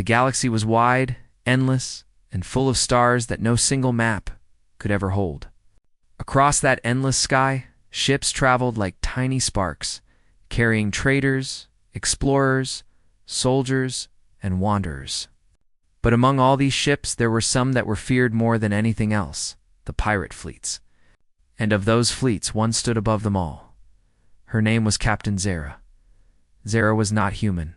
The galaxy was wide, endless, and full of stars that no single map could ever hold. Across that endless sky, ships traveled like tiny sparks, carrying traders, explorers, soldiers, and wanderers. But among all these ships there were some that were feared more than anything else, the pirate fleets. And of those fleets one stood above them all. Her name was Captain Zara. Zara was not human.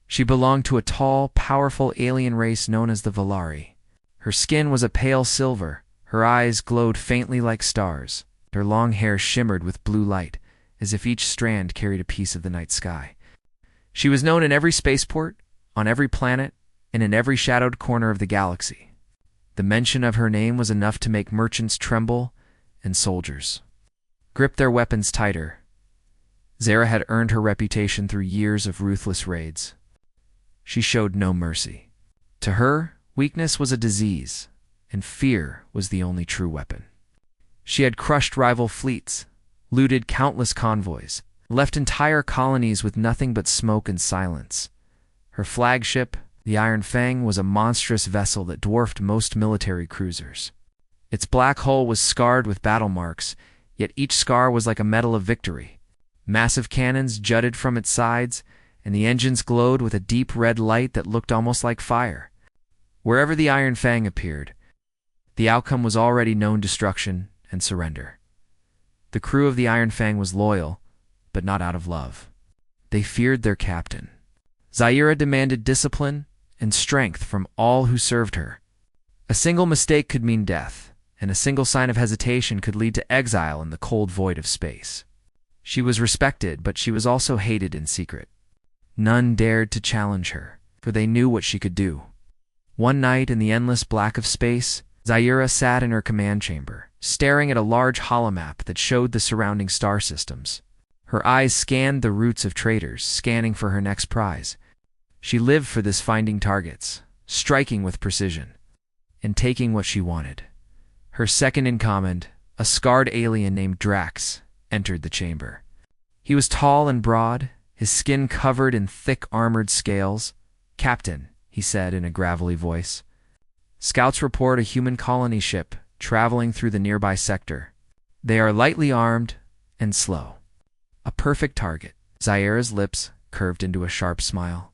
She belonged to a tall, powerful alien race known as the Valari. Her skin was a pale silver, her eyes glowed faintly like stars, her long hair shimmered with blue light, as if each strand carried a piece of the night sky. She was known in every spaceport, on every planet, and in every shadowed corner of the galaxy. The mention of her name was enough to make merchants tremble and soldiers grip their weapons tighter. Zara had earned her reputation through years of ruthless raids. She showed no mercy. To her, weakness was a disease, and fear was the only true weapon. She had crushed rival fleets, looted countless convoys, left entire colonies with nothing but smoke and silence. Her flagship, the Iron Fang, was a monstrous vessel that dwarfed most military cruisers. Its black hull was scarred with battle marks, yet each scar was like a medal of victory. Massive cannons jutted from its sides, and the engines glowed with a deep red light that looked almost like fire. Wherever the Iron Fang appeared, the outcome was already known: destruction and surrender. The crew of the Iron Fang was loyal, but not out of love. They feared their captain. Zaira demanded discipline and strength from all who served her. A single mistake could mean death, and a single sign of hesitation could lead to exile in the cold void of space. She was respected, but she was also hated in secret. None dared to challenge her, for they knew what she could do. One night in the endless black of space, Zaira sat in her command chamber, staring at a large holomap that showed the surrounding star systems. Her eyes scanned the routes of traders, scanning for her next prize. She lived for this: finding targets, striking with precision, and taking what she wanted. Her second in command, a scarred alien named Drax, entered the chamber. He was tall and broad, his skin covered in thick armored scales. "Captain," he said in a gravelly voice, "scouts report a human colony ship traveling through the nearby sector. They are lightly armed and slow." "A perfect target." Zaira's lips curved into a sharp smile.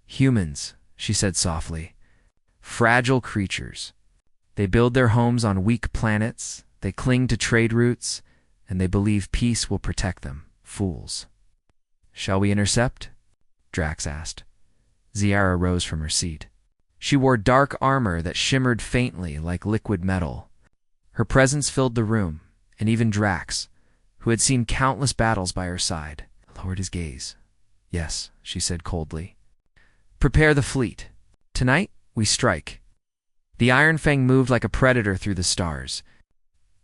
"Humans," she said softly. "Fragile creatures. They build their homes on weak planets, they cling to trade routes, and they believe peace will protect them. Fools." "Shall we intercept?" Drax asked. Zaira rose from her seat. She wore dark armor that shimmered faintly like liquid metal. Her presence filled the room, and even Drax, who had seen countless battles by her side, lowered his gaze. "Yes," she said coldly. "Prepare the fleet. Tonight, we strike." The Iron Fang moved like a predator through the stars.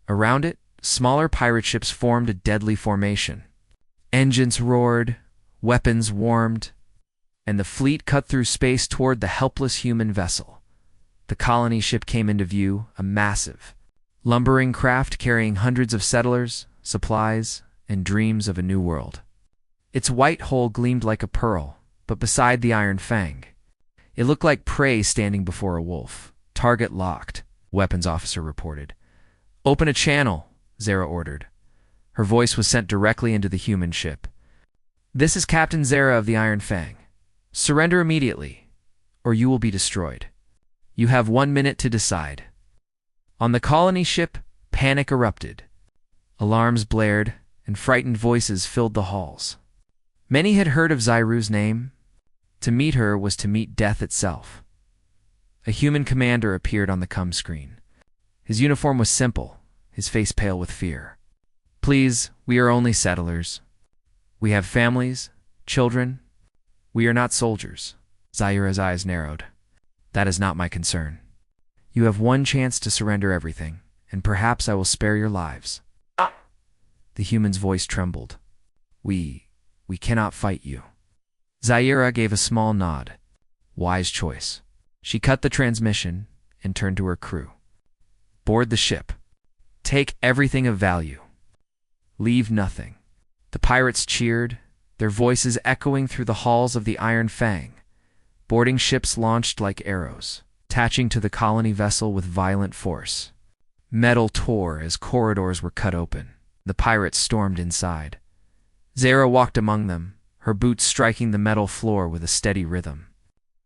Around it, smaller pirate ships formed a deadly formation. Engines roared, weapons warmed, and the fleet cut through space toward the helpless human vessel. The colony ship came into view, a massive, lumbering craft carrying hundreds of settlers, supplies, and dreams of a new world. Its white hull gleamed like a pearl, but beside the Iron Fang, it looked like prey standing before a wolf. "Target locked," weapons officer reported. "Open a channel," Zara ordered. Her voice was sent directly into the human ship. "This is Captain Zara of the Iron Fang. Surrender immediately, or you will be destroyed. You have 1 minute to decide." On the colony ship, panic erupted. Alarms blared, and frightened voices filled the halls. Many had heard of Zairu's name. To meet her was to meet death itself. A human commander appeared on the comm screen. His uniform was simple, his face pale with fear. "Please, we are only settlers. We have families, children. We are not soldiers." Zaira's eyes narrowed. "That is not my concern. You have one chance to surrender everything, and perhaps I will spare your lives." The human's voice trembled. We cannot fight you." Zaira gave a small nod. Wise choice. She cut the transmission and turned to her crew. "Board the ship. Take everything of value. Leave nothing." The pirates cheered, their voices echoing through the halls of the Iron Fang. Boarding ships launched like arrows, attaching to the colony vessel with violent force. Metal tore as corridors were cut open. The pirates stormed inside. Zara walked among them, her boots striking the metal floor with a steady rhythm.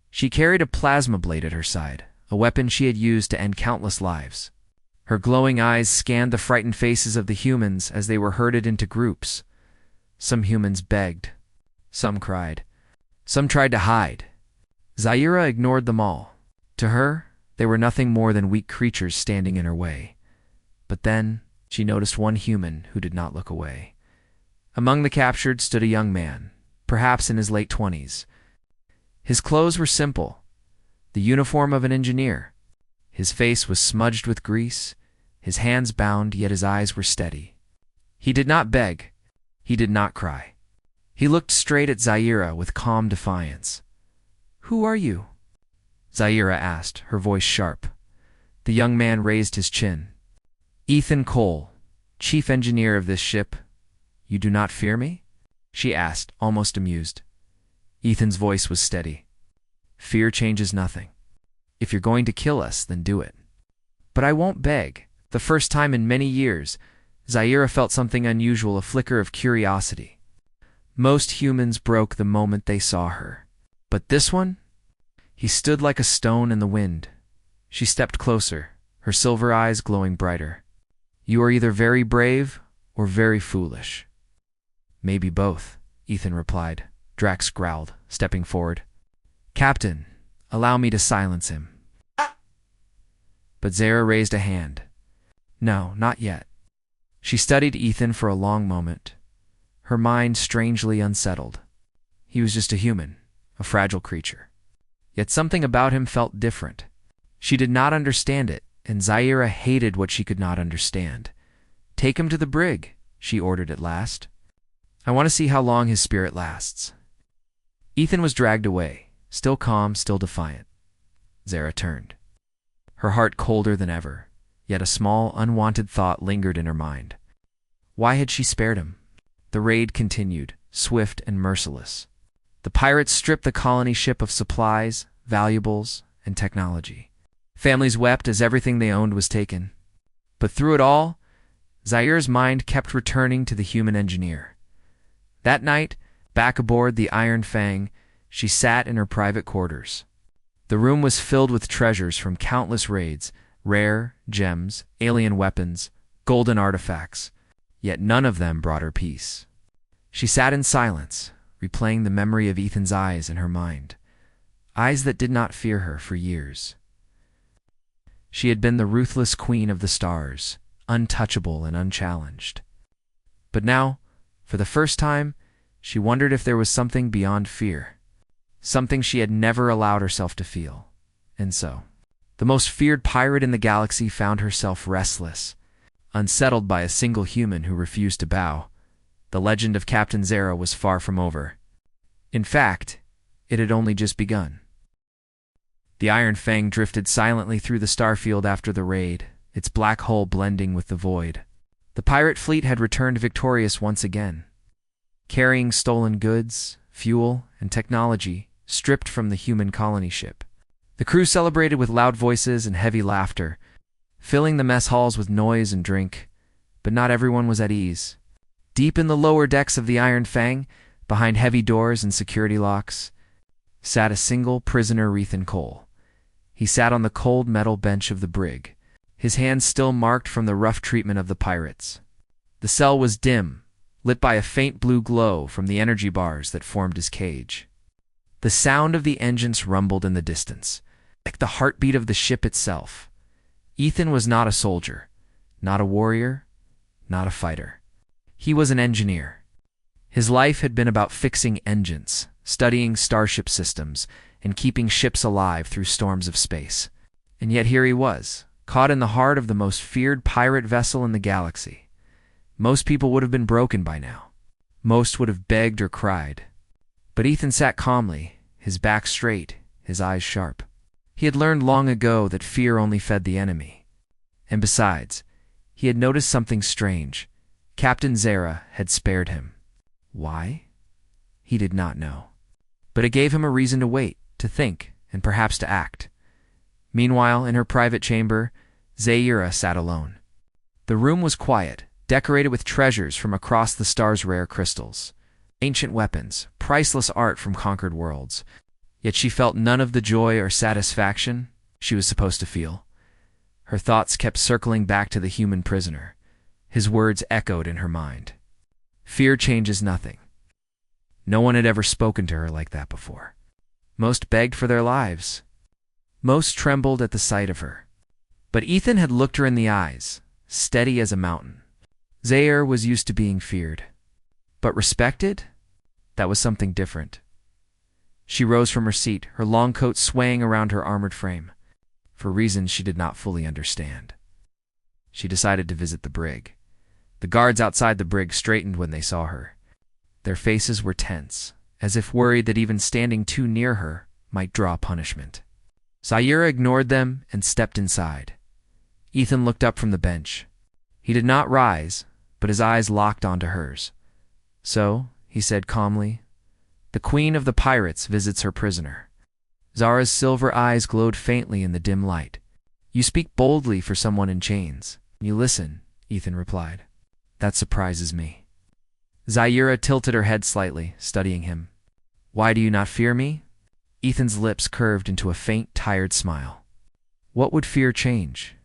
She carried a plasma blade at her side, a weapon she had used to end countless lives. Her glowing eyes scanned the frightened faces of the humans as they were herded into groups. Some humans begged. Some cried. Some tried to hide. Zaira ignored them all. To her, they were nothing more than weak creatures standing in her way. But then, she noticed one human who did not look away. Among the captured stood a young man, perhaps in his late 20s. His clothes were simple, the uniform of an engineer. His face was smudged with grease, his hands bound, yet his eyes were steady. He did not beg. He did not cry. He looked straight at Zaira with calm defiance. "Who are you?" Zaira asked, her voice sharp. The young man raised his chin. "Ethan Cole, chief engineer of this ship. You do not fear me?" she asked, almost amused. Ethan's voice was steady. "Fear changes nothing. If you're going to kill us, then do it." "But I won't beg." The first time in many years, Zaira felt something unusual, a flicker of curiosity. Most humans broke the moment they saw her. But this one? He stood like a stone in the wind. She stepped closer, her silver eyes glowing brighter. "You are either very brave or very foolish." "Maybe both," Ethan replied. Drax growled, stepping forward. "Captain, allow me to silence him." But Zara raised a hand. "No, not yet." She studied Ethan for a long moment, her mind strangely unsettled. He was just a human, a fragile creature. Yet something about him felt different. She did not understand it, and Zaira hated what she could not understand. "Take him to the brig," she ordered at last. "I want to see how long his spirit lasts." Ethan was dragged away, still calm, still defiant. Zara turned, her heart colder than ever, yet a small, unwanted thought lingered in her mind. Why had she spared him? The raid continued, swift and merciless. The pirates stripped the colony ship of supplies, valuables, and technology. Families wept as everything they owned was taken. But through it all, Zaira's mind kept returning to the human engineer. That night, back aboard the Iron Fang, she sat in her private quarters. The room was filled with treasures from countless raids, rare gems, alien weapons, golden artifacts, yet none of them brought her peace. She sat in silence, replaying the memory of Ethan's eyes in her mind, eyes that did not fear her for years. She had been the ruthless queen of the stars, untouchable and unchallenged. But now, for the first time, she wondered if there was something beyond fear, something she had never allowed herself to feel. And so, the most feared pirate in the galaxy found herself restless, unsettled by a single human who refused to bow. The legend of Captain Zara was far from over. In fact, it had only just begun. The Iron Fang drifted silently through the starfield after the raid, its black hull blending with the void. The pirate fleet had returned victorious once again, carrying stolen goods, fuel, and technology stripped from the human colony ship. The crew celebrated with loud voices and heavy laughter, filling the mess halls with noise and drink, but not everyone was at ease. Deep in the lower decks of the Iron Fang, behind heavy doors and security locks, sat a single prisoner, Ethan Cole. He sat on the cold metal bench of the brig, his hands still marked from the rough treatment of the pirates. The cell was dim, lit by a faint blue glow from the energy bars that formed his cage. The sound of the engines rumbled in the distance, like the heartbeat of the ship itself. Ethan was not a soldier, not a warrior, not a fighter. He was an engineer. His life had been about fixing engines, studying starship systems, and keeping ships alive through storms of space. And yet here he was, caught in the heart of the most feared pirate vessel in the galaxy. Most people would have been broken by now. Most would have begged or cried. But Ethan sat calmly, his back straight, his eyes sharp. He had learned long ago that fear only fed the enemy. And besides, he had noticed something strange. Captain Zara had spared him. Why? He did not know. But it gave him a reason to wait. to think, and perhaps to act. Meanwhile, in her private chamber, Zaira sat alone. The room was quiet, decorated with treasures from across the star's rare crystals, ancient weapons, priceless art from conquered worlds. Yet she felt none of the joy or satisfaction she was supposed to feel. Her thoughts kept circling back to the human prisoner. His words echoed in her mind. Fear changes nothing. No one had ever spoken to her like that before. Most begged for their lives. Most trembled at the sight of her. But Ethan had looked her in the eyes, steady as a mountain. Zaire was used to being feared. But respected? That was something different. She rose from her seat, her long coat swaying around her armored frame, for reasons she did not fully understand. She decided to visit the brig. The guards outside the brig straightened when they saw her. Their faces were tense, as if worried that even standing too near her might draw punishment. Zaira ignored them and stepped inside. Ethan looked up from the bench. He did not rise, but his eyes locked onto hers. So, he said calmly, "The queen of the pirates visits her prisoner." Zara's silver eyes glowed faintly in the dim light. "You speak boldly for someone in chains. You listen," Ethan replied. "That surprises me." Zaira tilted her head slightly, studying him. "Why do you not fear me?" Ethan's lips curved into a faint, tired smile. "What would fear change?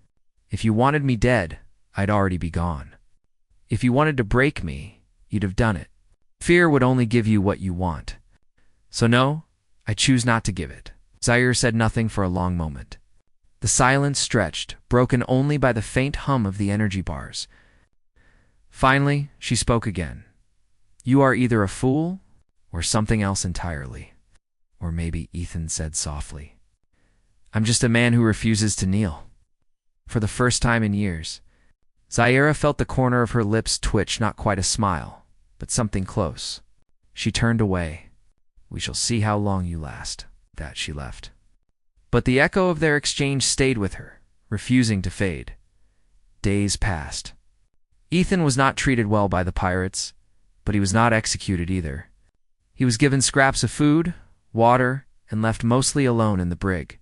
If you wanted me dead, I'd already be gone. If you wanted to break me, you'd have done it. Fear would only give you what you want. So no, I choose not to give it." Zaire said nothing for a long moment. The silence stretched, broken only by the faint hum of the energy bars. Finally, she spoke again. "You are either a fool or something else entirely." Or maybe, Ethan said softly, "I'm just a man who refuses to kneel." For the first time in years, Zaira felt the corner of her lips twitch, not quite a smile, but something close. She turned away. "We shall see how long you last." That she left. But the echo of their exchange stayed with her, refusing to fade. Days passed. Ethan was not treated well by the pirates, but he was not executed either. He was given scraps of food, water, and left mostly alone in the brig.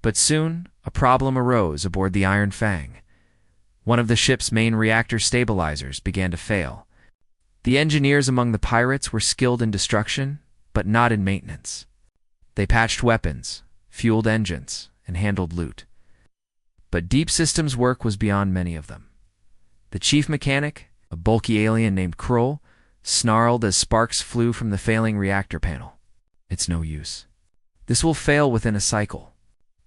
But soon, a problem arose aboard the Iron Fang. One of the ship's main reactor stabilizers began to fail. The engineers among the pirates were skilled in destruction, but not in maintenance. They patched weapons, fueled engines, and handled loot. But deep systems work was beyond many of them. The chief mechanic, a bulky alien named Kroll, snarled as sparks flew from the failing reactor panel. "It's no use. This will fail within a cycle.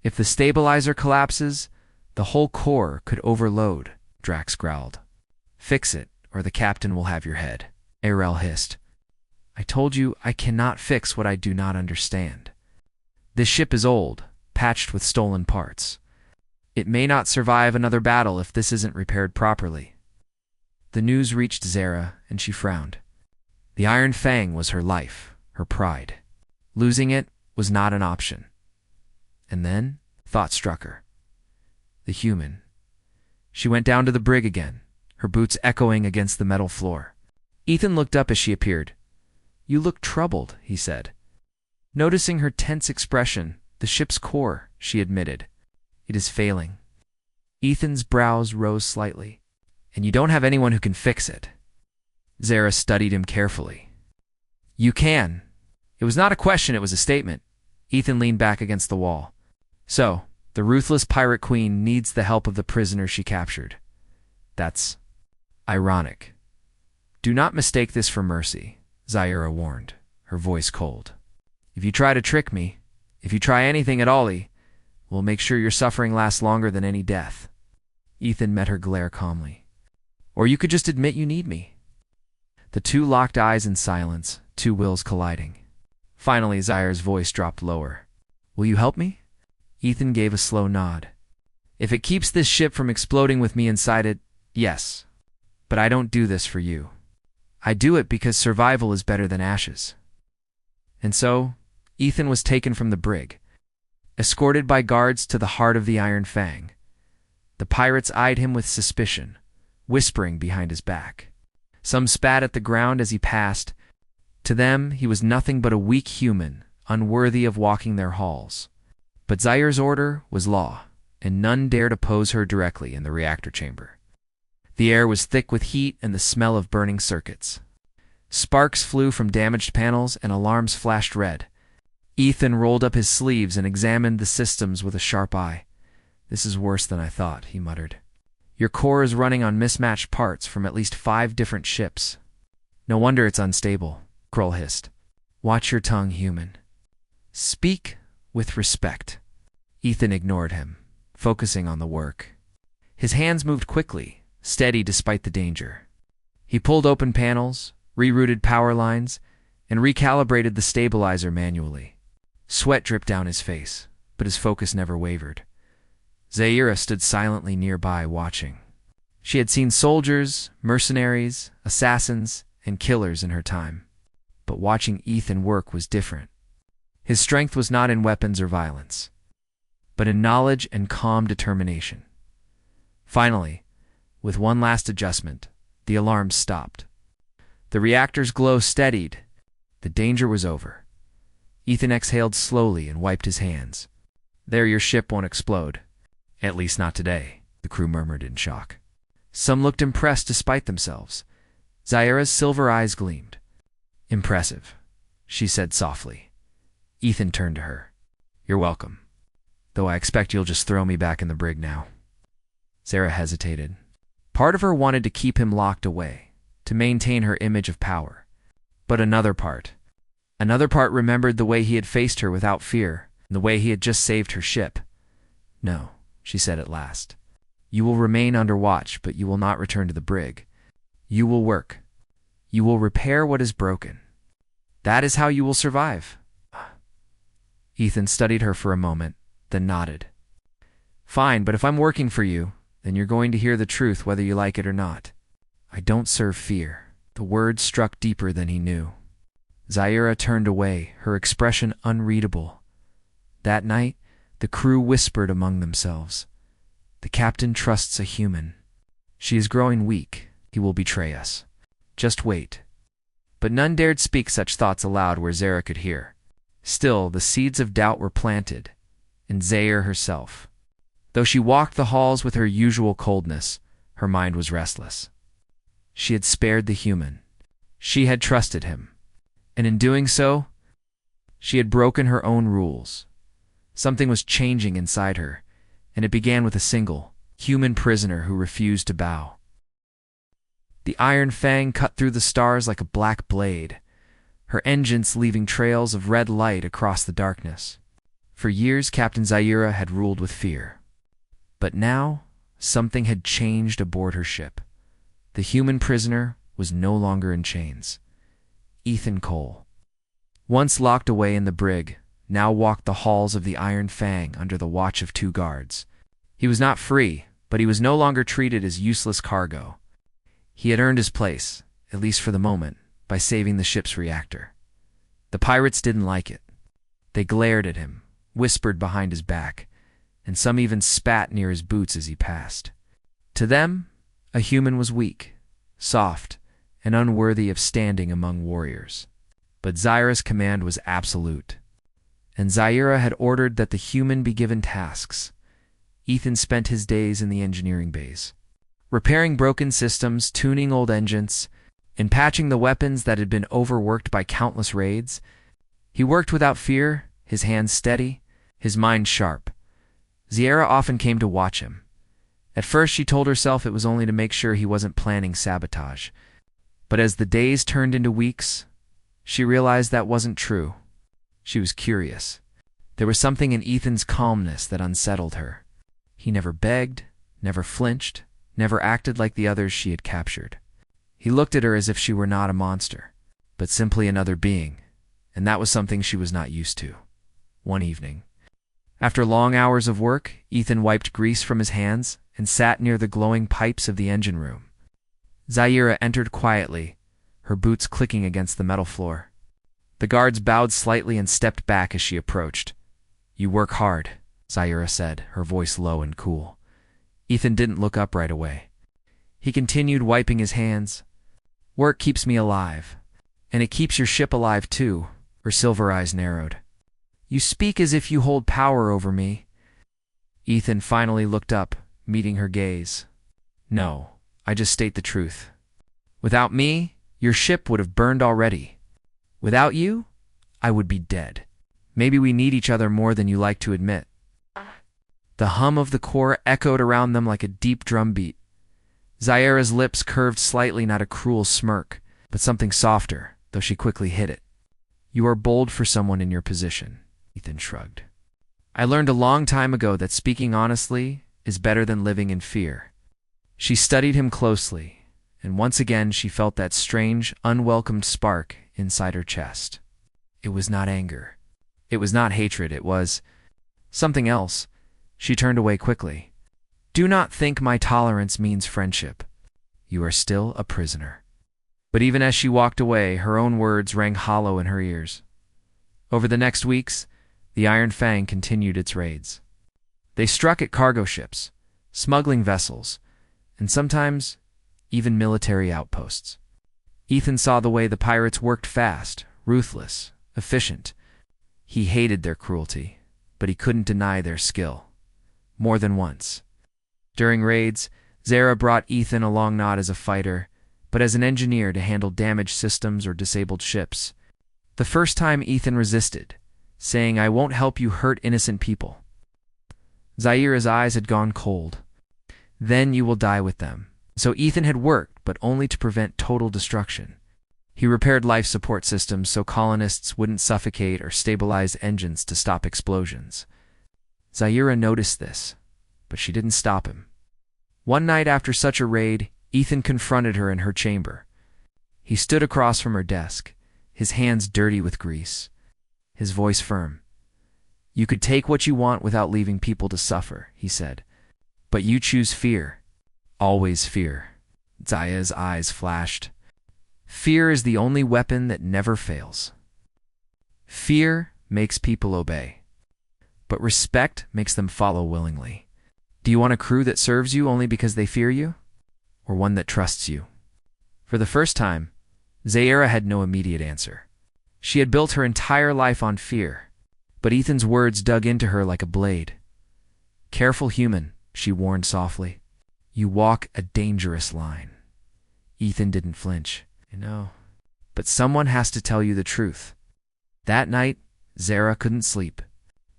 If the stabilizer collapses, the whole core could overload," Drax growled. "Fix it, or the captain will have your head," Arel hissed. "I told you I cannot fix what I do not understand. This ship is old, patched with stolen parts. It may not survive another battle if this isn't repaired properly." The news reached Zara, and she frowned. The Iron Fang was her life, her pride. Losing it was not an option. And then, thought struck her. The human. She went down to the brig again, her boots echoing against the metal floor. Ethan looked up as she appeared. "You look troubled," he said. Noticing her tense expression, "The ship's core," she admitted. "It is failing." Ethan's brows rose slightly. "And you don't have anyone who can fix it." Zara studied him carefully. "You can." It was not a question, it was a statement. Ethan leaned back against the wall. "So, the ruthless pirate queen needs the help of the prisoner she captured. That's ironic. Do not mistake this for mercy," Zaira warned, her voice cold. "If you try to trick me, if you try anything at all, we'll make sure your suffering lasts longer than any death." Ethan met her glare calmly. "Or you could just admit you need me." The two locked eyes in silence, two wills colliding. Finally, Zaira's voice dropped lower. "Will you help me?" Ethan gave a slow nod. "If it keeps this ship from exploding with me inside it, yes. But I don't do this for you. I do it because survival is better than ashes." And so, Ethan was taken from the brig, escorted by guards to the heart of the Iron Fang. The pirates eyed him with suspicion, whispering behind his back. Some spat at the ground as he passed. To them, he was nothing but a weak human, unworthy of walking their halls. But Zaira's order was law, and none dared oppose her directly in the reactor chamber. The air was thick with heat and the smell of burning circuits. Sparks flew from damaged panels and alarms flashed red. Ethan rolled up his sleeves and examined the systems with a sharp eye. "This is worse than I thought," he muttered. "Your core is running on mismatched parts from at least 5 different ships." "No wonder it's unstable," Kroll hissed. "Watch your tongue, human. Speak with respect." Ethan ignored him, focusing on the work. His hands moved quickly, steady despite the danger. He pulled open panels, rerouted power lines, and recalibrated the stabilizer manually. Sweat dripped down his face, but his focus never wavered. Zaira stood silently nearby, watching. She had seen soldiers, mercenaries, assassins, and killers in her time. But watching Ethan work was different. His strength was not in weapons or violence, but in knowledge and calm determination. Finally, with one last adjustment, the alarms stopped. The reactor's glow steadied. The danger was over. Ethan exhaled slowly and wiped his hands. "There, your ship won't explode. At least not today," the crew murmured in shock. Some looked impressed despite themselves. Zaira's silver eyes gleamed. "Impressive," she said softly. Ethan turned to her. "You're welcome. Though I expect you'll just throw me back in the brig now." Zaira hesitated. Part of her wanted to keep him locked away, to maintain her image of power. But another part remembered the way he had faced her without fear, and the way he had just saved her ship. "No," she said at last. "You will remain under watch, but you will not return to the brig. You will work. You will repair what is broken. That is how you will survive." Ethan studied her for a moment, then nodded. "Fine, but if I'm working for you, then you're going to hear the truth whether you like it or not. I don't serve fear." The words struck deeper than he knew. Zaira turned away, her expression unreadable. That night, the crew whispered among themselves. "The captain trusts a human. She is growing weak. He will betray us. Just wait." But none dared speak such thoughts aloud where Zaira could hear. Still, the seeds of doubt were planted, and Zaira herself. Though she walked the halls with her usual coldness, her mind was restless. She had spared the human. She had trusted him. And in doing so, she had broken her own rules. Something was changing inside her, and it began with a single, human prisoner who refused to bow. The iron fang cut through the stars like a black blade, her engines leaving trails of red light across the darkness. For years, Captain Zaira had ruled with fear. But now, something had changed aboard her ship. The human prisoner was no longer in chains. Ethan Cole, once locked away in the brig, now walked the halls of the Iron Fang under the watch of 2 guards. He was not free, but he was no longer treated as useless cargo. He had earned his place, at least for the moment, by saving the ship's reactor. The pirates didn't like it. They glared at him, whispered behind his back, and some even spat near his boots as he passed. To them, a human was weak, soft, and unworthy of standing among warriors. But Zaira's command was absolute, and Zaira had ordered that the human be given tasks. Ethan spent his days in the engineering bays, repairing broken systems, tuning old engines, and patching the weapons that had been overworked by countless raids. He worked without fear, his hands steady, his mind sharp. Zaira often came to watch him. At first she told herself it was only to make sure he wasn't planning sabotage. But as the days turned into weeks, she realized that wasn't true. She was curious. There was something in Ethan's calmness that unsettled her. He never begged, never flinched, never acted like the others she had captured. He looked at her as if she were not a monster, but simply another being, and that was something she was not used to. One evening, after long hours of work, Ethan wiped grease from his hands and sat near the glowing pipes of the engine room. Zaira entered quietly, her boots clicking against the metal floor. The guards bowed slightly and stepped back as she approached. "You work hard," Zaira said, her voice low and cool. Ethan didn't look up right away. He continued wiping his hands. "Work keeps me alive. And it keeps your ship alive too," her silver eyes narrowed. You speak as if you hold power over me. Ethan finally looked up, meeting her gaze. No, I just state the truth. Without me, your ship would have burned already. Without you, I would be dead. Maybe we need each other more than you like to admit. The hum of the core echoed around them like a deep drum beat. Zaira's lips curved slightly, not a cruel smirk, but something softer, though she quickly hid it. You are bold for someone in your position, Ethan shrugged. I learned a long time ago that speaking honestly is better than living in fear. She studied him closely, and once again she felt that strange, unwelcomed spark inside her chest. It was not anger. It was not hatred. It was something else. She turned away quickly. Do not think my tolerance means friendship. You are still a prisoner. But even as she walked away, her own words rang hollow in her ears. Over the next weeks, the Iron Fang continued its raids. They struck at cargo ships, smuggling vessels, and sometimes even military outposts. Ethan saw the way the pirates worked fast, ruthless, efficient. He hated their cruelty, but he couldn't deny their skill. More than once. During raids, Zara brought Ethan along not as a fighter, but as an engineer to handle damaged systems or disabled ships. The first time Ethan resisted, saying, I won't help you hurt innocent people. Zaira's eyes had gone cold. Then you will die with them. So Ethan had worked, but only to prevent total destruction. He repaired life support systems so colonists wouldn't suffocate or stabilize engines to stop explosions. Zaira noticed this, but she didn't stop him. One night after such a raid, Ethan confronted her in her chamber. He stood across from her desk, his hands dirty with grease, his voice firm. You could take what you want without leaving people to suffer, he said. But you choose fear. Always fear. Zaya's eyes flashed. Fear is the only weapon that never fails. Fear makes people obey. But respect makes them follow willingly. Do you want a crew that serves you only because they fear you? Or one that trusts you? For the first time, Zaira had no immediate answer. She had built her entire life on fear, but Ethan's words dug into her like a blade. Careful, human, she warned softly. You walk a dangerous line. Ethan didn't flinch. I know. But someone has to tell you the truth. That night, Zara couldn't sleep.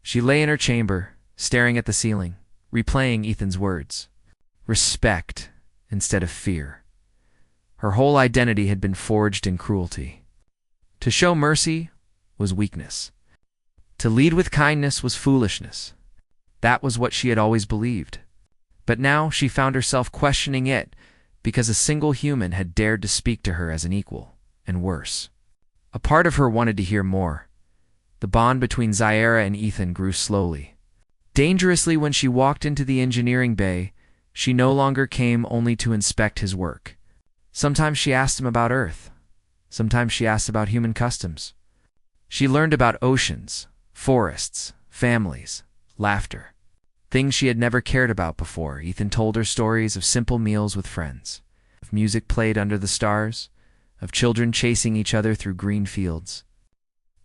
She lay in her chamber, staring at the ceiling, replaying Ethan's words. Respect instead of fear. Her whole identity had been forged in cruelty. To show mercy was weakness. To lead with kindness was foolishness. That was what she had always believed. But now she found herself questioning it because a single human had dared to speak to her as an equal, and worse. A part of her wanted to hear more. The bond between Zaira and Ethan grew slowly. Dangerously, when she walked into the engineering bay, she no longer came only to inspect his work. Sometimes she asked him about Earth. Sometimes she asked about human customs. She learned about oceans, forests, families, laughter. Things she had never cared about before. Ethan told her stories of simple meals with friends, of music played under the stars, of children chasing each other through green fields.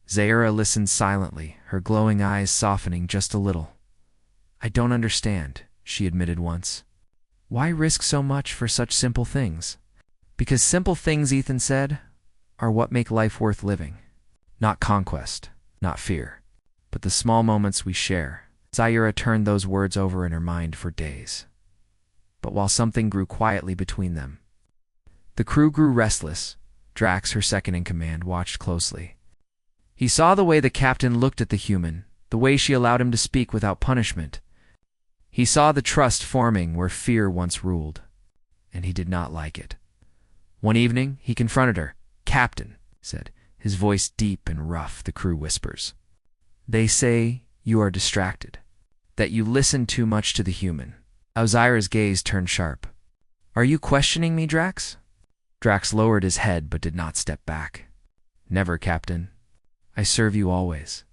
Zaira listened silently, her glowing eyes softening just a little. I don't understand, she admitted once. Why risk so much for such simple things? Because simple things, Ethan said, are what make life worth living. Not conquest, not fear, but the small moments we share. Zaira turned those words over in her mind for days. But while something grew quietly between them, the crew grew restless. Drax, her second in command, watched closely. He saw the way the captain looked at the human, the way she allowed him to speak without punishment. He saw the trust forming where fear once ruled, and he did not like it. One evening, he confronted her. Captain, said, his voice deep and rough, the crew whispers. They say you are distracted, that you listen too much to the human. Zaira's gaze turned sharp. Are you questioning me, Drax? Drax lowered his head but did not step back. Never, Captain. I serve you always.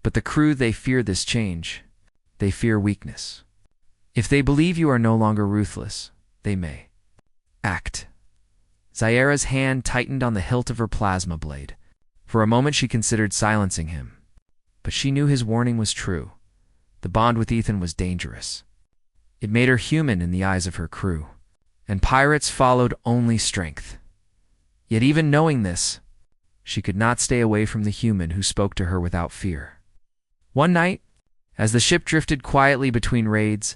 But the crew, they fear this change. They fear weakness. If they believe you are no longer ruthless, they may act. Zaira's hand tightened on the hilt of her plasma blade. For a moment she considered silencing him. But she knew his warning was true. The bond with Ethan was dangerous. It made her human in the eyes of her crew, and pirates followed only strength. Yet even knowing this, she could not stay away from the human who spoke to her without fear. One night, as the ship drifted quietly between raids,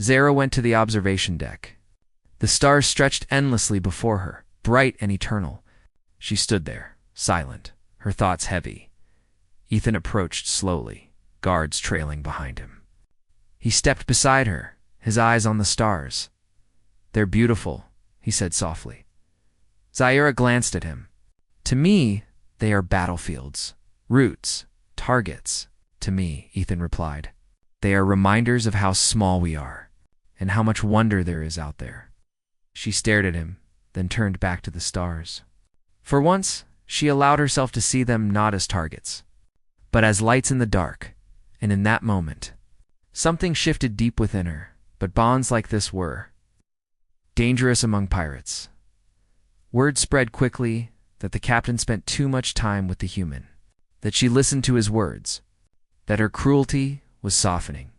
Zara went to the observation deck. The stars stretched endlessly before her, bright and eternal. She stood there, silent, her thoughts heavy. Ethan approached slowly, guards trailing behind him. He stepped beside her, his eyes on the stars. "They're beautiful," he said softly. Zara glanced at him. "To me, they are battlefields, routes, targets." "To me," Ethan replied, "they are reminders of how small we are, and how much wonder there is out there." She stared at him, then turned back to the stars. For once, she allowed herself to see them not as targets, but as lights in the dark, and in that moment, something shifted deep within her. But bonds like this were dangerous among pirates. Word spread quickly that the captain spent too much time with the human, that she listened to his words, that her cruelty was softening.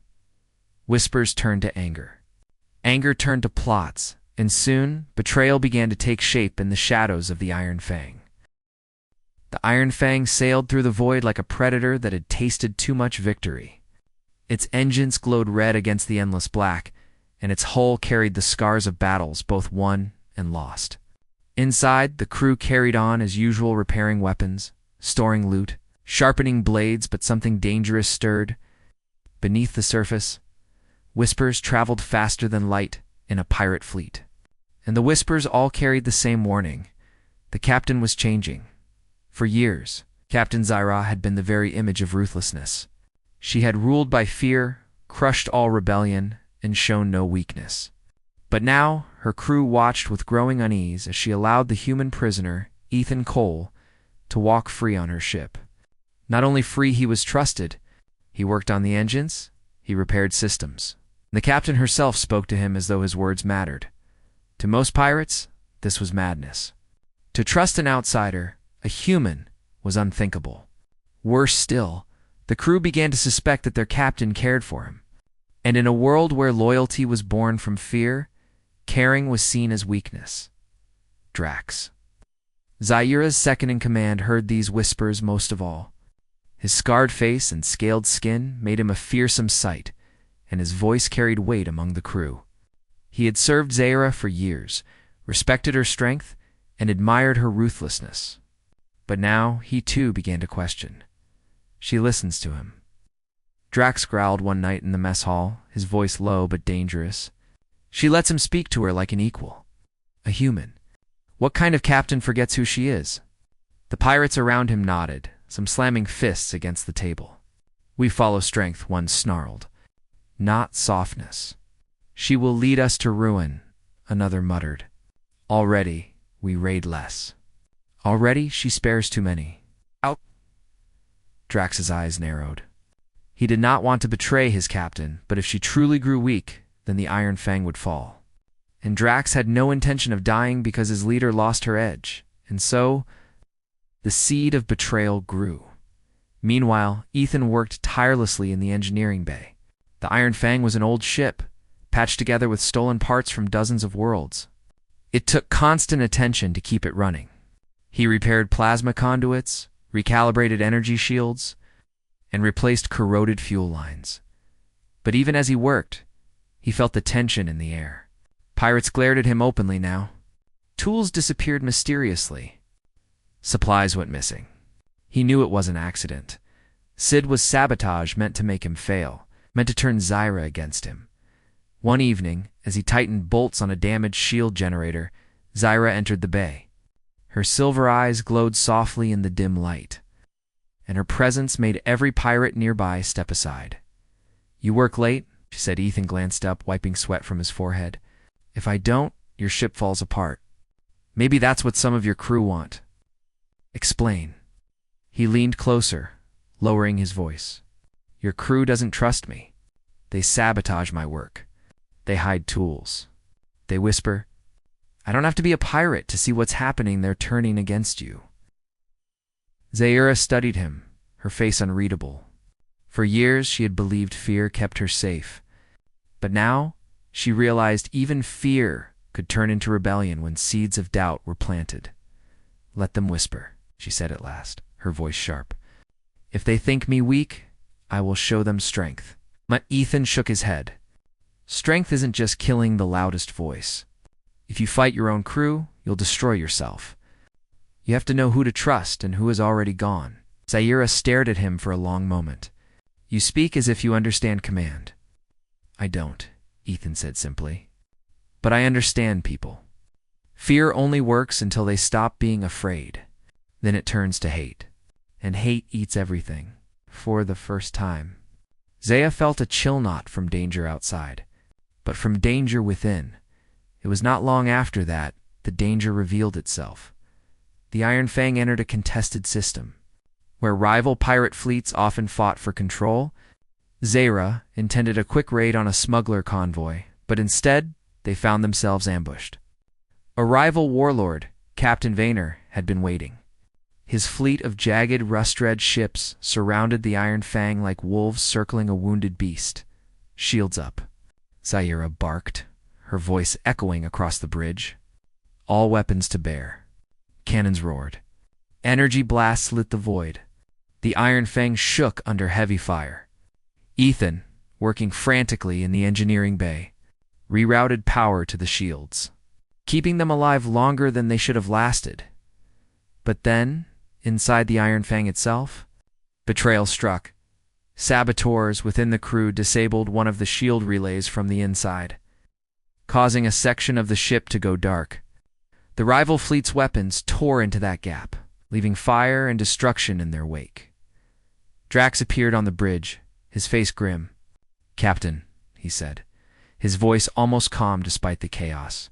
Whispers turned to anger. Anger turned to plots, and soon betrayal began to take shape in the shadows of the Iron Fang. The Iron Fang sailed through the void like a predator that had tasted too much victory. Its engines glowed red against the endless black, and its hull carried the scars of battles both won and lost. Inside, the crew carried on as usual, repairing weapons, storing loot, sharpening blades, but something dangerous stirred. Beneath the surface, whispers traveled faster than light in a pirate fleet. And the whispers all carried the same warning. The captain was changing. For years, Captain Zara had been the very image of ruthlessness. She had ruled by fear, crushed all rebellion, and shown no weakness. But now, her crew watched with growing unease as she allowed the human prisoner, Ethan Cole, to walk free on her ship. Not only free, he was trusted. He worked on the engines, he repaired systems. The captain herself spoke to him as though his words mattered. To most pirates, this was madness. To trust an outsider, a human, was unthinkable. Worse still, the crew began to suspect that their captain cared for him. And in a world where loyalty was born from fear, caring was seen as weakness. Drax. Zara's second-in-command heard these whispers most of all. His scarred face and scaled skin made him a fearsome sight, and his voice carried weight among the crew. He had served Zara for years, respected her strength, and admired her ruthlessness. But now he too began to question. She listens to him. Drax growled one night in the mess hall, his voice low but dangerous. She lets him speak to her like an equal, a human. What kind of captain forgets who she is? The pirates around him nodded, some slamming fists against the table. "We follow strength," one snarled. "Not softness." "She will lead us to ruin," another muttered. "Already, we raid less. Already, she spares too many." Out. Drax's eyes narrowed. He did not want to betray his captain, but if she truly grew weak, then the Iron Fang would fall. And Drax had no intention of dying because his leader lost her edge, and so the seed of betrayal grew. Meanwhile, Ethan worked tirelessly in the engineering bay. The Iron Fang was an old ship, patched together with stolen parts from dozens of worlds. It took constant attention to keep it running. He repaired plasma conduits, recalibrated energy shields, and replaced corroded fuel lines. But even as he worked, he felt the tension in the air. Pirates glared at him openly now. Tools disappeared mysteriously. Supplies went missing. He knew it was an accident. Sid was sabotage meant to make him fail, meant to turn Zara against him. One evening, as he tightened bolts on a damaged shield generator, Zara entered the bay. Her silver eyes glowed softly in the dim light, and her presence made every pirate nearby step aside. "You work late?" she said. Ethan glanced up, wiping sweat from his forehead. "If I don't, your ship falls apart. Maybe that's what some of your crew want." "Explain." He leaned closer, lowering his voice. "Your crew doesn't trust me. They sabotage my work. They hide tools. They whisper, 'I don't have to be a pirate to see what's happening. They're turning against you.'" Zara studied him, her face unreadable, For years she had believed fear kept her safe. But now she realized even fear could turn into rebellion when seeds of doubt were planted. "Let them whisper," she said at last, her voice sharp. "If they think me weak, I will show them strength." But Ethan shook his head. Strength isn't just killing the loudest voice. If you fight your own crew, you'll destroy yourself. You have to know who to trust and who is already gone. Zaira stared at him for a long moment. "You speak as if you understand command." "I don't," Ethan said simply. "But I understand people. Fear only works until they stop being afraid. Then it turns to hate. And hate eats everything. For the first time." Zaya felt a chill knot from danger outside, but from danger within. It was not long after that the danger revealed itself. The Iron Fang entered a contested system. Where rival pirate fleets often fought for control, Zaira intended a quick raid on a smuggler convoy, but instead they found themselves ambushed. A rival warlord, Captain Vayner, had been waiting. His fleet of jagged, rust-red ships surrounded the Iron Fang like wolves circling a wounded beast. "Shields up," Zaira barked, her voice echoing across the bridge. "All weapons to bear." Cannons roared. Energy blasts lit the void. The Iron Fang shook under heavy fire. Ethan, working frantically in the engineering bay, rerouted power to the shields, keeping them alive longer than they should have lasted. But then, inside the Iron Fang itself, betrayal struck. Saboteurs within the crew disabled one of the shield relays from the inside, causing a section of the ship to go dark. The rival fleet's weapons tore into that gap, leaving fire and destruction in their wake. Drax appeared on the bridge, his face grim. "Captain," he said, his voice almost calm despite the chaos.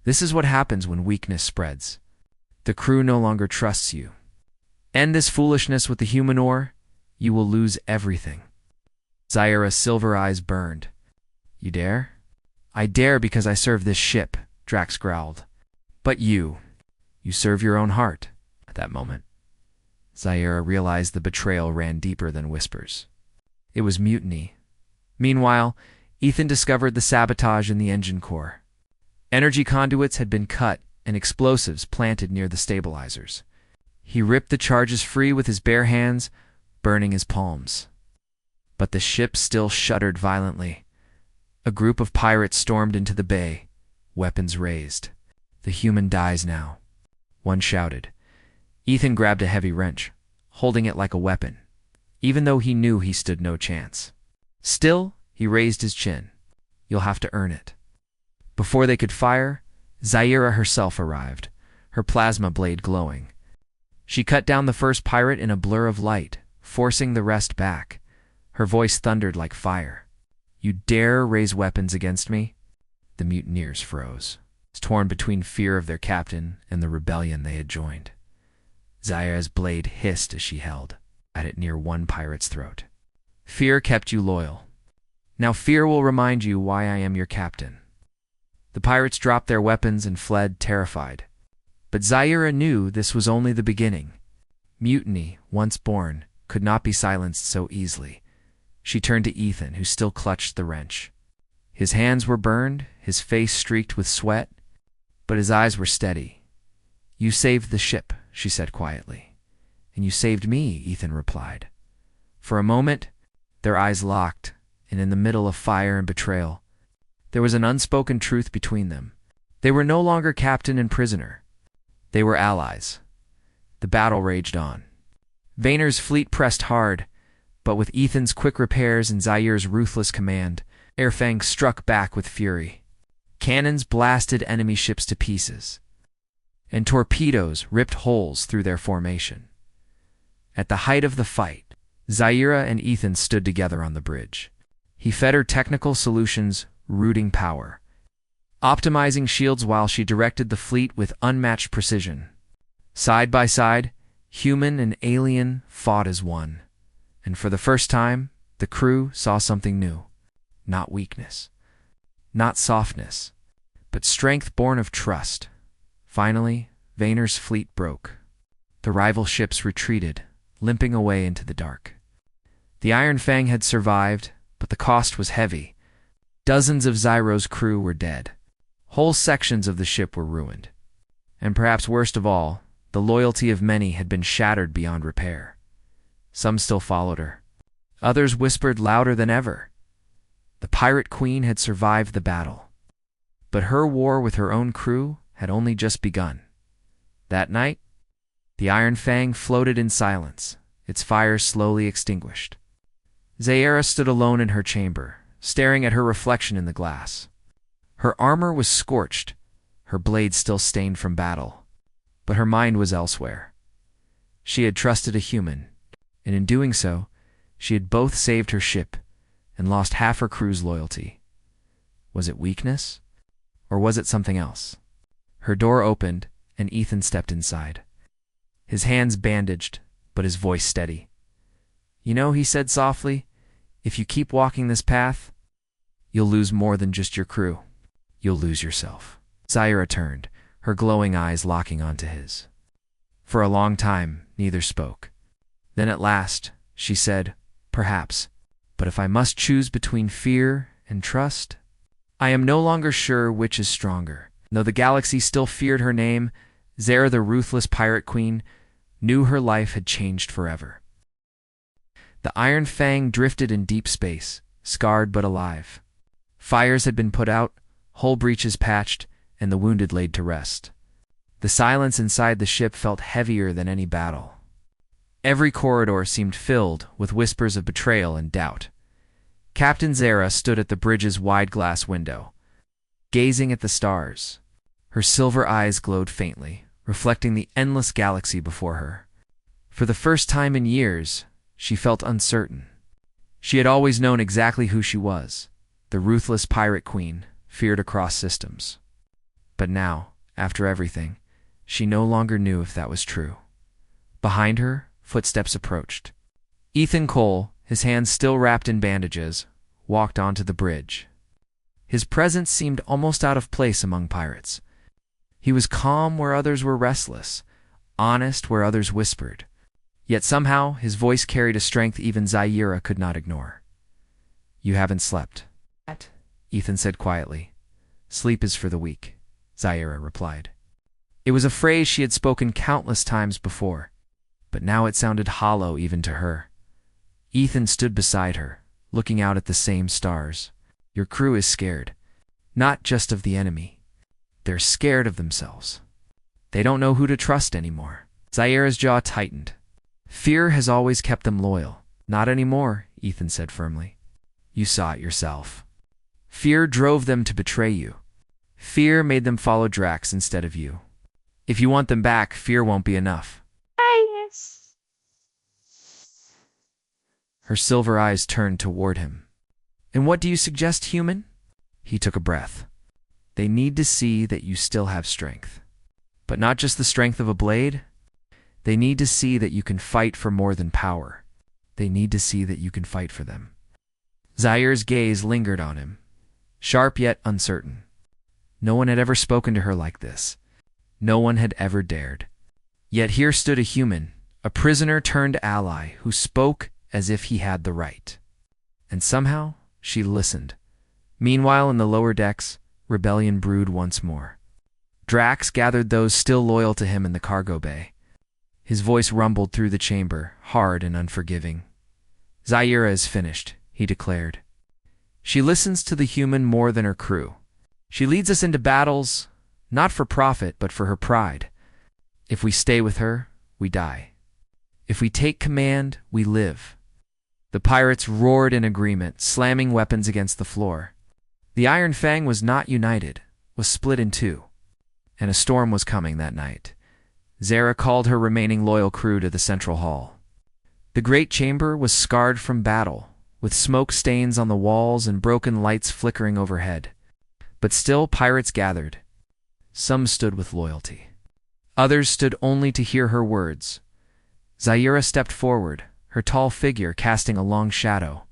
"This is what happens when weakness spreads. The crew no longer trusts you. End this foolishness with the human ore, you will lose everything." Zaira's silver eyes burned. "You dare?" "I dare because I serve this ship," Drax growled. "But you serve your own heart." At that moment, Zaira realized the betrayal ran deeper than whispers. It was mutiny. Meanwhile, Ethan discovered the sabotage in the engine core. Energy conduits had been cut and explosives planted near the stabilizers. He ripped the charges free with his bare hands, burning his palms. But the ship still shuddered violently. A group of pirates stormed into the bay, weapons raised. "The human dies now," one shouted. Ethan grabbed a heavy wrench, holding it like a weapon, even though he knew he stood no chance. Still, he raised his chin. "You'll have to earn it." Before they could fire, Zaira herself arrived, her plasma blade glowing. She cut down the first pirate in a blur of light, forcing the rest back. Her voice thundered like fire. "You dare raise weapons against me?" The mutineers froze, torn between fear of their captain and the rebellion they had joined. Zaira's blade hissed as she held at it near one pirate's throat. "Fear kept you loyal. Now fear will remind you why I am your captain." The pirates dropped their weapons and fled, terrified. But Zaira knew this was only the beginning. Mutiny, once born, could not be silenced so easily. She turned to Ethan, who still clutched the wrench. His hands were burned, his face streaked with sweat, but his eyes were steady. "You saved the ship," she said quietly. "And you saved me," Ethan replied. For a moment, their eyes locked, and in the middle of fire and betrayal, there was an unspoken truth between them. They were no longer captain and prisoner. They were allies. The battle raged on. Vayner's fleet pressed hard, but with Ethan's quick repairs and Zaira's ruthless command, Airfang struck back with fury. Cannons blasted enemy ships to pieces, and torpedoes ripped holes through their formation. At the height of the fight, Zaira and Ethan stood together on the bridge. He fed her technical solutions, rooting power, optimizing shields while she directed the fleet with unmatched precision. Side by side, human and alien fought as one. And for the first time, the crew saw something new. Not weakness, not softness, but strength born of trust. Finally, Vayner's fleet broke. The rival ships retreated, limping away into the dark. The Iron Fang had survived, but the cost was heavy. Dozens of Zyro's crew were dead. Whole sections of the ship were ruined. And perhaps worst of all, the loyalty of many had been shattered beyond repair. Some still followed her. Others whispered louder than ever. The Pirate Queen had survived the battle. But her war with her own crew had only just begun. That night, the Iron Fang floated in silence, its fire slowly extinguished. Zaira stood alone in her chamber, staring at her reflection in the glass. Her armor was scorched, her blade still stained from battle, but her mind was elsewhere. She had trusted a human, and in doing so, she had both saved her ship and lost half her crew's loyalty. Was it weakness, or was it something else? Her door opened, and Ethan stepped inside. His hands bandaged, but his voice steady. "You know," he said softly, "if you keep walking this path, you'll lose more than just your crew. You'll lose yourself." Zaira turned, her glowing eyes locking onto his. For a long time, neither spoke. Then at last, she said, "Perhaps, but if I must choose between fear and trust, I am no longer sure which is stronger." Though the galaxy still feared her name, Zaira, the ruthless pirate queen, knew her life had changed forever. The Iron Fang drifted in deep space, scarred but alive. Fires had been put out, hull breaches patched, and the wounded laid to rest. The silence inside the ship felt heavier than any battle. Every corridor seemed filled with whispers of betrayal and doubt. Captain Zaira stood at the bridge's wide glass window, gazing at the stars. Her silver eyes glowed faintly, reflecting the endless galaxy before her. For the first time in years, she felt uncertain. She had always known exactly who she was, the ruthless pirate queen, feared across systems. But now, after everything, she no longer knew if that was true. Behind her, footsteps approached. Ethan Cole, his hands still wrapped in bandages, walked onto the bridge. His presence seemed almost out of place among pirates. He was calm where others were restless, honest where others whispered. Yet somehow his voice carried a strength even Zaira could not ignore. "You haven't slept," Ethan said quietly. "Sleep is for the weak," Zaira replied. It was a phrase she had spoken countless times before, but now it sounded hollow even to her. Ethan stood beside her, looking out at the same stars. "Your crew is scared, not just of the enemy. They're scared of themselves. They don't know who to trust anymore." Zaira's jaw tightened. "Fear has always kept them loyal." "Not anymore," Ethan said firmly. "You saw it yourself. Fear drove them to betray you. Fear made them follow Drax instead of you. If you want them back, fear won't be enough." Yes. Her silver eyes turned toward him. "And what do you suggest, human?" He took a breath. "They need to see that you still have strength. But not just the strength of a blade. They need to see that you can fight for more than power. They need to see that you can fight for them." Zaira's gaze lingered on him, sharp yet uncertain. No one had ever spoken to her like this. No one had ever dared. Yet here stood a human, a prisoner turned ally, who spoke as if he had the right. And somehow she listened. Meanwhile, in the lower decks, rebellion brewed once more. Drax gathered those still loyal to him in the cargo bay. His voice rumbled through the chamber, hard and unforgiving. "Zaira is finished," he declared. "She listens to the human more than her crew. She leads us into battles, not for profit, but for her pride. If we stay with her, we die. If we take command, we live." The pirates roared in agreement, slamming weapons against the floor. The Iron Fang was not united, was split in two. And a storm was coming that night. Zaira called her remaining loyal crew to the central hall. The great chamber was scarred from battle, with smoke stains on the walls and broken lights flickering overhead. But still pirates gathered. Some stood with loyalty. Others stood only to hear her words. Zaira stepped forward, her tall figure casting a long shadow.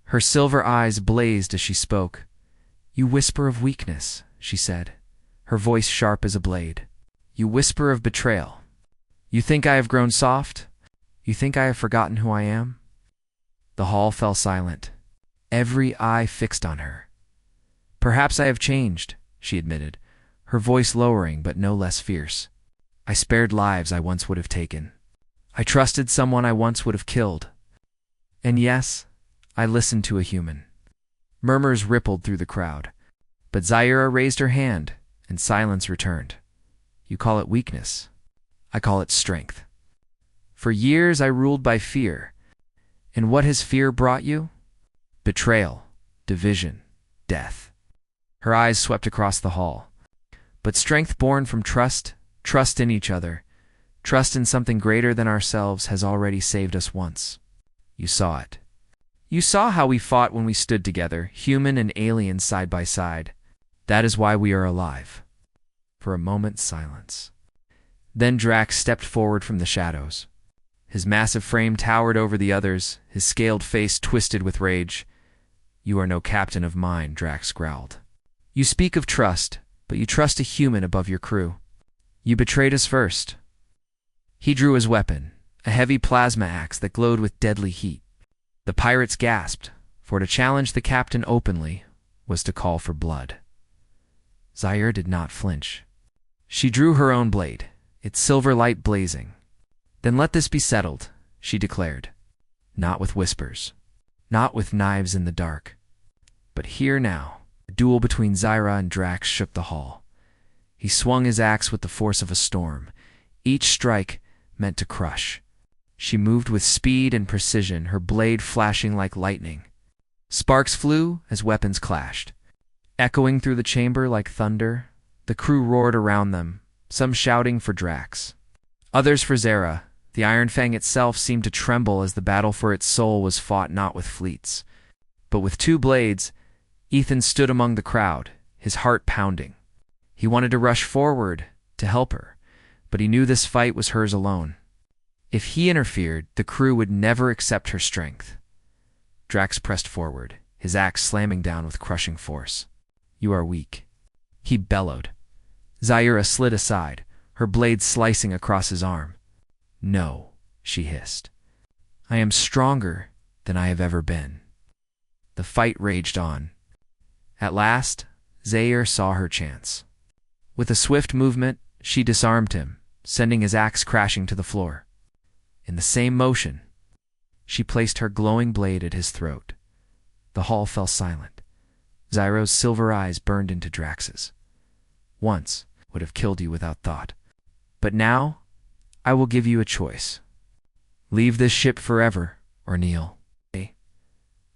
Her silver eyes blazed as she spoke. "You whisper of weakness," she said, her voice sharp as a blade. "You whisper of betrayal. You think I have grown soft? You think I have forgotten who I am? The hall fell silent, every eye fixed on her. "Perhaps I have changed," she admitted, her voice lowering but no less fierce. "I spared lives I once would have taken. I trusted someone I once would have killed. And yes, I listened to a human." Murmurs rippled through the crowd, but Zaira raised her hand, and silence returned. "You call it weakness. I call it strength. For years I ruled by fear. And what has fear brought you? Betrayal, division, death." Her eyes swept across the hall. "But strength born from trust, trust in each other, trust in something greater than ourselves has already saved us once. You saw it. You saw how we fought when we stood together, human and alien side by side. That is why we are alive." For a moment, silence. Then Drax stepped forward from the shadows. His massive frame towered over the others, his scaled face twisted with rage. "You are no captain of mine," Drax growled. "You speak of trust, but you trust a human above your crew. You betrayed us first." He drew his weapon, a heavy plasma axe that glowed with deadly heat. The pirates gasped, for to challenge the captain openly was to call for blood. Zaire did not flinch. She drew her own blade, its silver light blazing. "Then let this be settled," she declared. "Not with whispers, not with knives in the dark, but here now." The duel between Zaira and Drax shook the hall. He swung his axe with the force of a storm, each strike meant to crush. She moved with speed and precision, her blade flashing like lightning. Sparks flew as weapons clashed. Echoing through the chamber like thunder, the crew roared around them, some shouting for Drax, others for Zaira. The Iron Fang itself seemed to tremble as the battle for its soul was fought not with fleets, but with two blades. Ethan stood among the crowd, his heart pounding. He wanted to rush forward to help her, but he knew this fight was hers alone. If he interfered, the crew would never accept her strength. Drax pressed forward, his axe slamming down with crushing force. "You are weak," he bellowed. Zaira slid aside, her blade slicing across his arm. "No," she hissed. "I am stronger than I have ever been." The fight raged on. At last, Zaire saw her chance. With a swift movement, she disarmed him, sending his axe crashing to the floor. In the same motion, she placed her glowing blade at his throat. The hall fell silent. Zairo's silver eyes burned into Drax's. "Once would have killed you without thought. But now, I will give you a choice. Leave this ship forever, or kneel."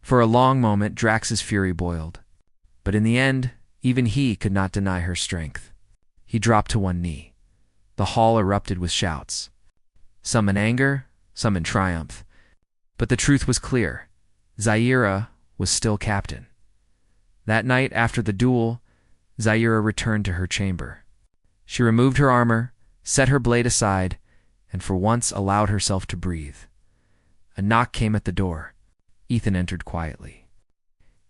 For a long moment, Drax's fury boiled. But in the end, even he could not deny her strength. He dropped to one knee. The hall erupted with shouts, some in anger, some in triumph. But the truth was clear. Zaira was still captain. That night after the duel, Zaira returned to her chamber. She removed her armor, set her blade aside, and for once allowed herself to breathe. A knock came at the door. Ethan entered quietly.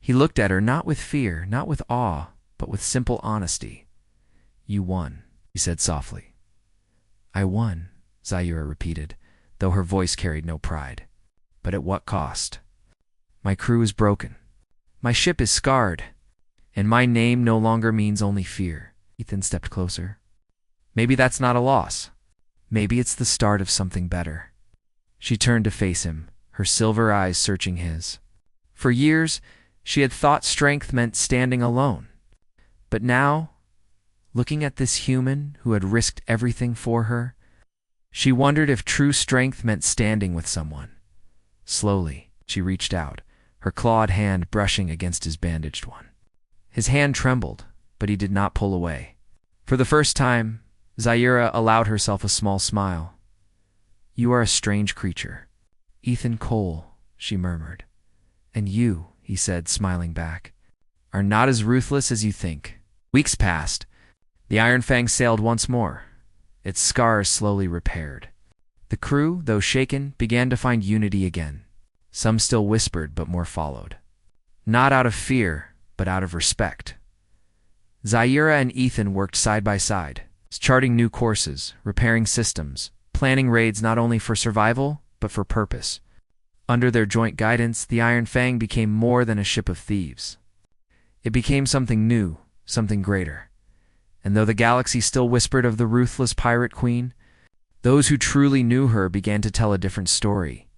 He looked at her not with fear, not with awe, but with simple honesty. "You won," he said softly. "I won," Zaira repeated, though her voice carried no pride. "But at what cost? My crew is broken. My ship is scarred. And my name no longer means only fear." Ethan stepped closer. "Maybe that's not a loss. Maybe it's the start of something better." She turned to face him, her silver eyes searching his. For years, she had thought strength meant standing alone. But now, looking at this human who had risked everything for her, she wondered if true strength meant standing with someone. Slowly, she reached out, her clawed hand brushing against his bandaged one. His hand trembled, but he did not pull away. For the first time, Zaira allowed herself a small smile. "You are a strange creature." "Ethan Cole," she murmured. "And you," he said, smiling back, "are not as ruthless as you think." Weeks passed. The Iron Fang sailed once more, its scars slowly repaired. The crew, though shaken, began to find unity again. Some still whispered, but more followed. Not out of fear, but out of respect. Zaira and Ethan worked side by side, charting new courses, repairing systems, planning raids not only for survival, but for purpose. Under their joint guidance, the Iron Fang became more than a ship of thieves. It became something new, something greater. And though the galaxy still whispered of the ruthless pirate queen, those who truly knew her began to tell a different story.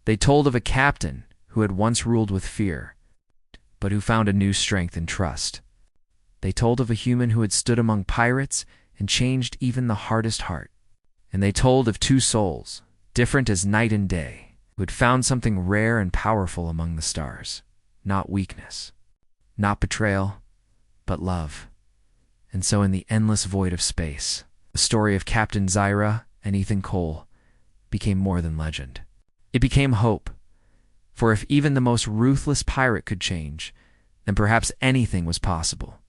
They told of a captain who had once ruled with fear, but who found a new strength and trust. They told of a human who had stood among pirates and changed even the hardest heart. And they told of two souls, different as night and day, who had found something rare and powerful among the stars. Not weakness, not betrayal, but love. And so in the endless void of space, the story of Captain Zyra and Ethan Cole became more than legend. It became hope. For if even the most ruthless pirate could change, then perhaps anything was possible.